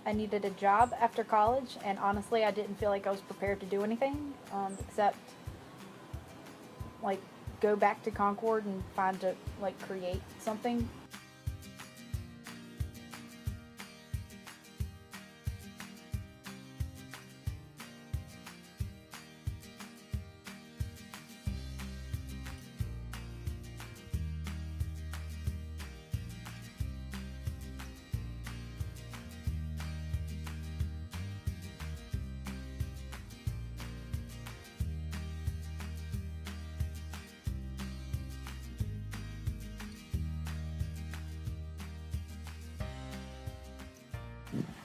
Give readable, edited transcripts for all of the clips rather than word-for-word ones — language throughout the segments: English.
I needed a job after college, and honestly, I didn't feel like I was prepared to do anything except like go back to Concord and find to like create something.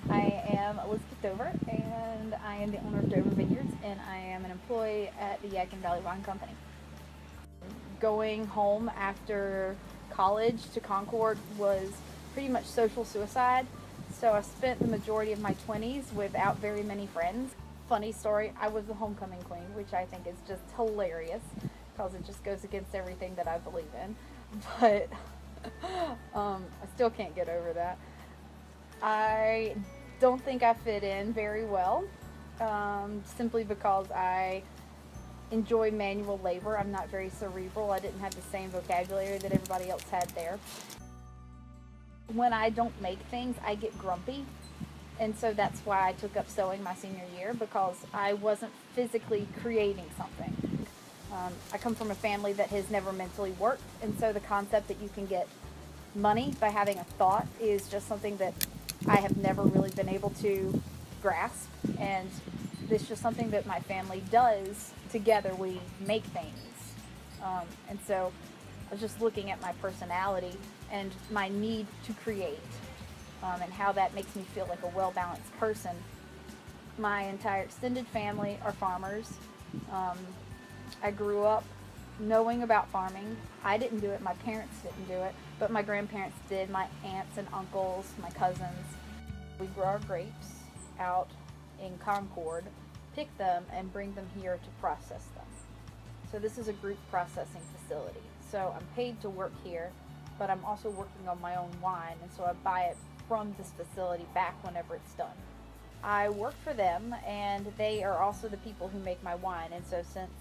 I am Elizabeth Dover, and I am the owner of Dover Vineyards, and I am an employee at the Yadkin Valley Wine Company. Going home after college to Concord was pretty much social suicide, so I spent the majority of my 20s without very many friends. Funny story, I was the homecoming queen, which I think is just hilarious because it just goes against everything that I believe in. But I still can't get over that. I don't think I fit in very well, simply because I enjoy manual labor. I'm not very cerebral. I didn't have the same vocabulary that everybody else had there. When I don't make things, I get grumpy. And so that's why I took up sewing my senior year, because I wasn't physically creating something. I come from a family that has never mentally worked, and so the concept that you can get money by having a thought is just something that I have never really been able to grasp. And it's just something that my family does together. We make things. And so I was just looking at my personality and my need to create, and how that makes me feel like a well-balanced person. My entire extended family are farmers. I grew up knowing about farming. I didn't do it, my parents didn't do it, but my grandparents did, my aunts and uncles, my cousins. We grow our grapes out in Concord, pick them, and bring them here to process them. So this is a group processing facility. So I'm paid to work here, but I'm also working on my own wine, and so I buy it from this facility back whenever it's done. I work for them, and they are also the people who make my wine, and so since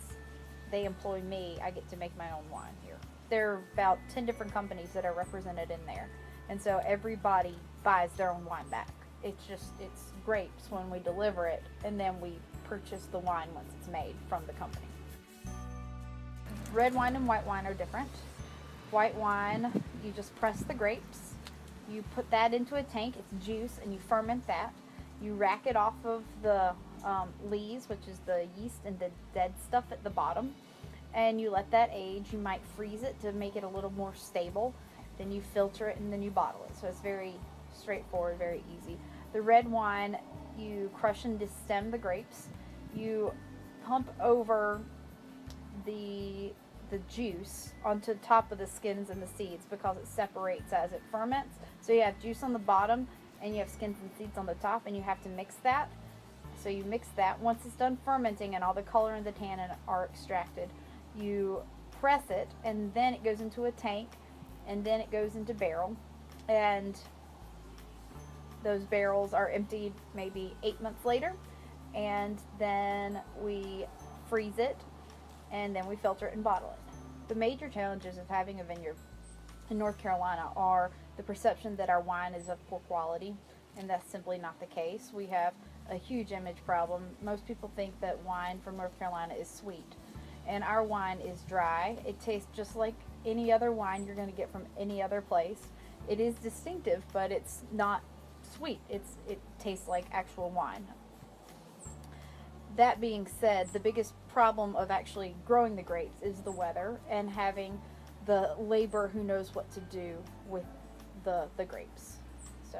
they employ me, I get to make my own wine here. There are about 10 different companies that are represented in there, and so everybody buys their own wine back. It's grapes when we deliver it, and then we purchase the wine once it's made from the company. Red wine and white wine are different. White wine, you just press the grapes, you put that into a tank, it's juice, and you ferment that. You rack it off of the lees, which is the yeast and the dead stuff at the bottom, and you let that age. You might freeze it to make it a little more stable. Then you filter it, and then you bottle it. So it's very straightforward, very easy. The red wine, you crush and destem the grapes. You pump over the juice onto the top of the skins and the seeds, because it separates as it ferments. So you have juice on the bottom and you have skins and seeds on the top, and you have to mix that. So you mix that. Once it's done fermenting and all the color and the tannin are extracted, you press it, and then it goes into a tank, and then it goes into barrel, and those barrels are emptied maybe 8 months later, and then we freeze it, and then we filter it and bottle it. The major challenges of having a vineyard in North Carolina are the perception that our wine is of poor quality, and that's simply not the case. We have a huge image problem. Most people think that wine from North Carolina is sweet, and our wine is dry. It tastes just like any other wine you're going to get from any other place. It is distinctive, but it's not sweet. It tastes like actual wine. That being said, the biggest problem of actually growing the grapes is the weather, and having the labor who knows what to do with the grapes. So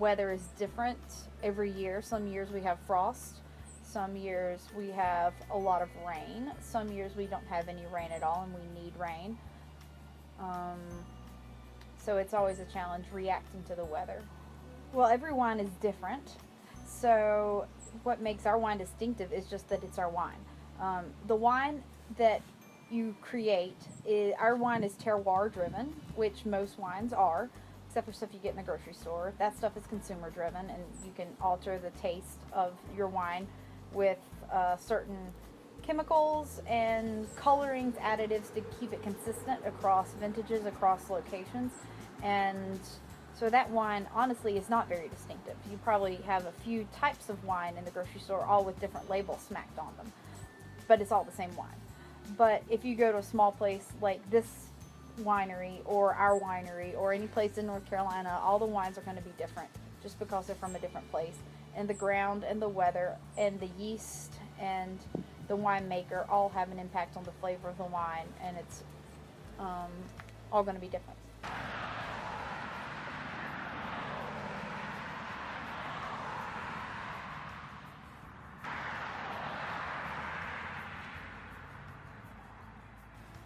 weather is different every year. Some years we have frost, some years we have a lot of rain, some years we don't have any rain at all and we need rain. So it's always a challenge reacting to the weather. Well, every wine is different, so what makes our wine distinctive is just that it's our wine. The wine that you create, our wine is terroir driven, which most wines are. except for stuff you get in the grocery store. That stuff is consumer driven, and you can alter the taste of your wine with certain chemicals and colorings, additives to keep it consistent across vintages, across locations. And so that wine honestly is not very distinctive. You probably have a few types of wine in the grocery store, all with different labels smacked on them, but it's all the same wine. But if you go to a small place like this winery or our winery or any place in North Carolina, all the wines are going to be different just because they're from a different place. And the ground and the weather and the yeast and the winemaker all have an impact on the flavor of the wine, and it's all going to be different.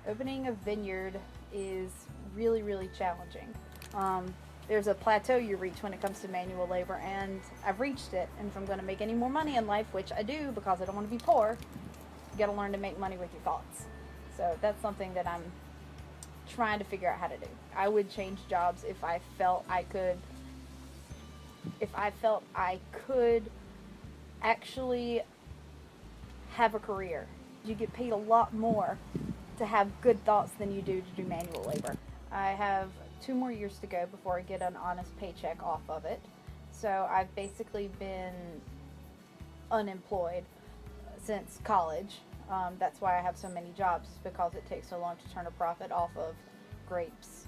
Opening a vineyard is really, really challenging. There's a plateau you reach when it comes to manual labor, and I've reached it. And if I'm going to make any more money in life, which I do because I don't want to be poor, you got to learn to make money with your thoughts. So that's something that I'm trying to figure out how to do. I would change jobs if I felt I could actually have a career. You get paid a lot more to have good thoughts than you do to do manual labor. I have 2 more years to go before I get an honest paycheck off of it. So I've basically been unemployed since college. That's why I have so many jobs, because it takes so long to turn a profit off of grapes.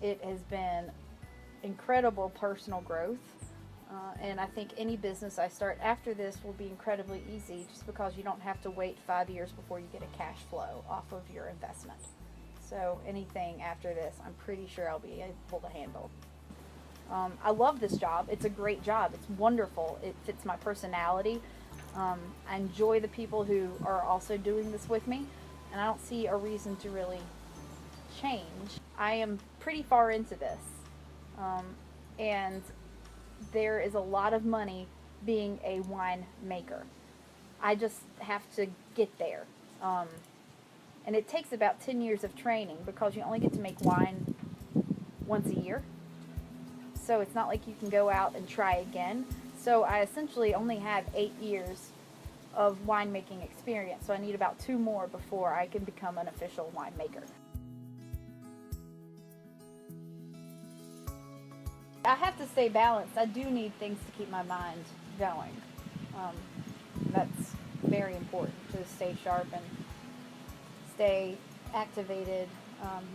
It has been incredible personal growth. And I think any business I start after this will be incredibly easy, just because you don't have to wait 5 years before you get a cash flow off of your investment. So anything after this, I'm pretty sure I'll be able to handle. I love this job. It's a great job. It's wonderful. It fits my personality. I enjoy the people who are also doing this with me, and I don't see a reason to really change. I am pretty far into this, and there is a lot of money being a wine maker. I just have to get there. And it takes about 10 years of training, because you only get to make wine once a year. So it's not like you can go out and try again. So I essentially only have 8 years of winemaking experience. So I need about 2 more before I can become an official winemaker. I have to stay balanced. I do need things to keep my mind going. That's very important, to stay sharp and stay activated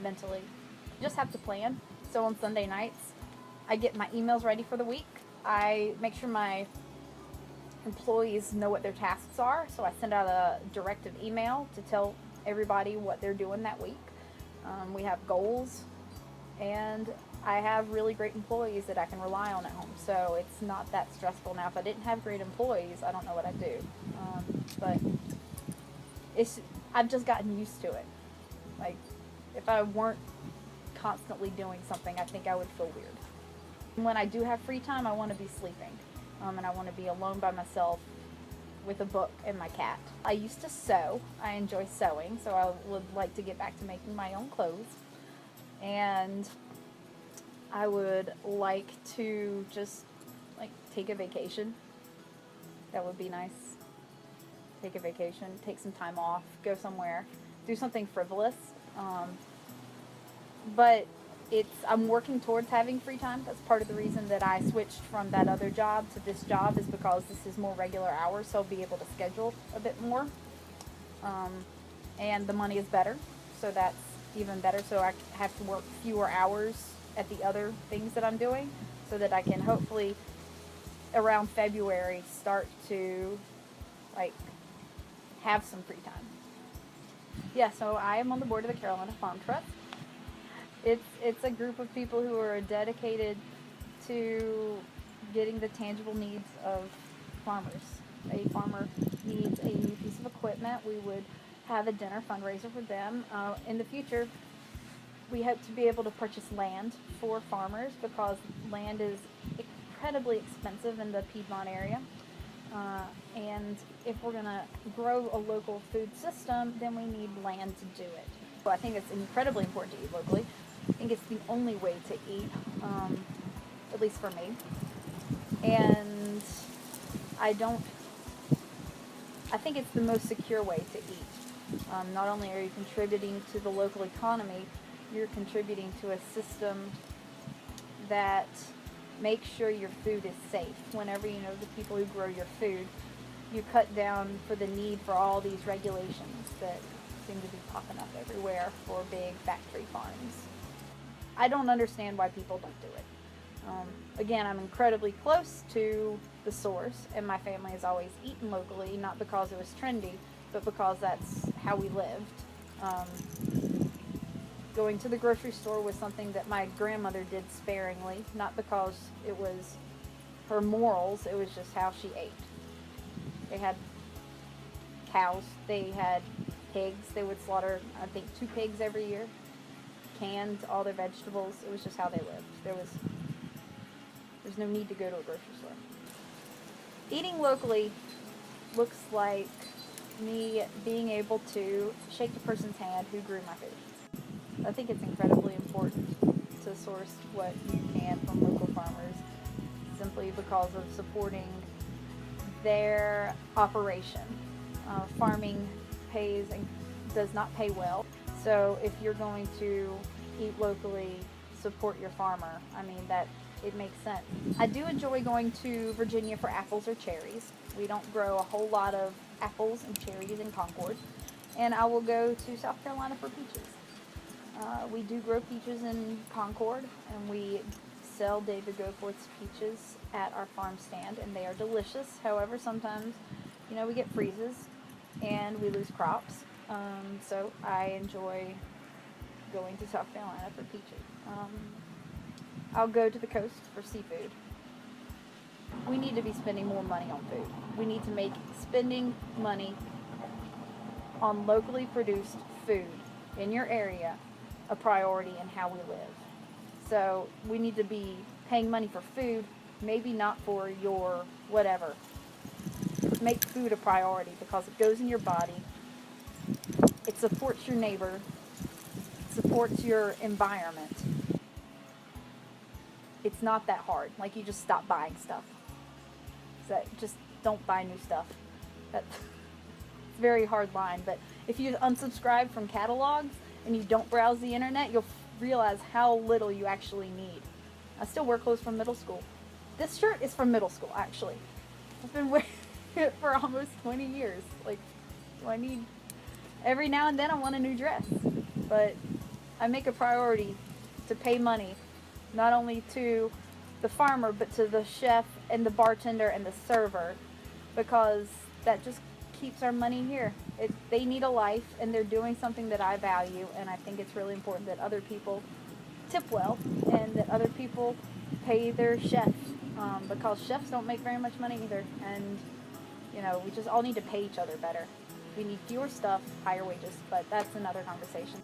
mentally. You just have to plan. So on Sunday nights, I get my emails ready for the week. I make sure my employees know what their tasks are. So I send out a directive email to tell everybody what they're doing that week. We have goals, and I have really great employees that I can rely on at home, so it's not that stressful now. If I didn't have great employees, I don't know what I'd do. But I've just gotten used to it. Like, if I weren't constantly doing something, I think I would feel weird. When I do have free time, I want to be sleeping, and I want to be alone by myself with a book and my cat. I used to sew. I enjoy sewing, so I would like to get back to making my own clothes. And I would like to just take a vacation. That would be nice. Take a vacation, take some time off, go somewhere, do something frivolous. But I'm working towards having free time. That's part of the reason that I switched from that other job to this job, is because this is more regular hours, so I'll be able to schedule a bit more. And the money is better, so that's even better. So I have to work fewer hours at the other things that I'm doing, so that I can hopefully around February start to have some free time. Yeah, so I am on the board of the Carolina Farm Trust. It's a group of people who are dedicated to getting the tangible needs of farmers. A farmer needs a new piece of equipment, we would have a dinner fundraiser for them. In the future, we hope to be able to purchase land for farmers, because land is incredibly expensive in the Piedmont area. And if we're going to grow a local food system, then we need land to do it. So I think it's incredibly important to eat locally. I think it's the only way to eat, at least for me. And I think it's the most secure way to eat. Not only are you contributing to the local economy, you're contributing to a system that makes sure your food is safe. Whenever you know the people who grow your food, you cut down for the need for all these regulations that seem to be popping up everywhere for big factory farms. I don't understand why people don't do it. Again, I'm incredibly close to the source, and my family has always eaten locally, not because it was trendy, but because that's how we lived. Going to the grocery store was something that my grandmother did sparingly, not because it was her morals, it was just how she ate. They had cows, they had pigs, they would slaughter, I think, 2 pigs every year, canned all their vegetables. It was just how they lived. There's no need to go to a grocery store. Eating locally looks like me being able to shake the person's hand who grew my food. I think it's incredibly important to source what you can from local farmers, simply because of supporting their operation. Farming pays and does not pay well, so if you're going to eat locally, support your farmer. I mean, that it makes sense. I do enjoy going to Virginia for apples or cherries. We don't grow a whole lot of apples and cherries in Concord, and I will go to South Carolina for peaches. We do grow peaches in Concord, and we sell David Goforth's peaches at our farm stand, and they are delicious. However, sometimes, we get freezes and we lose crops. So I enjoy going to South Carolina for peaches. I'll go to the coast for seafood. We need to be spending more money on food. We need to make spending money on locally produced food in your area a priority in how we live. So we need to be paying money for food, maybe not for your whatever. Make food a priority because it goes in your body. It supports your neighbor. It supports your environment. It's not that hard. Like, you just stop buying stuff. So just don't buy new stuff. That's a very hard line. But if you unsubscribe from catalogs and you don't browse the internet, you'll realize how little you actually need. I still wear clothes from middle school. This shirt is from middle school, actually. I've been wearing it for almost 20 years. Like, do I need... Every now and then I want a new dress. But I make a priority to pay money, not only to the farmer, but to the chef and the bartender and the server, because that just keeps our money here. They need a life, and they're doing something that I value, and I think it's really important that other people tip well and that other people pay their chef, because chefs don't make very much money either, and we just all need to pay each other better. We need fewer stuff, higher wages, but that's another conversation.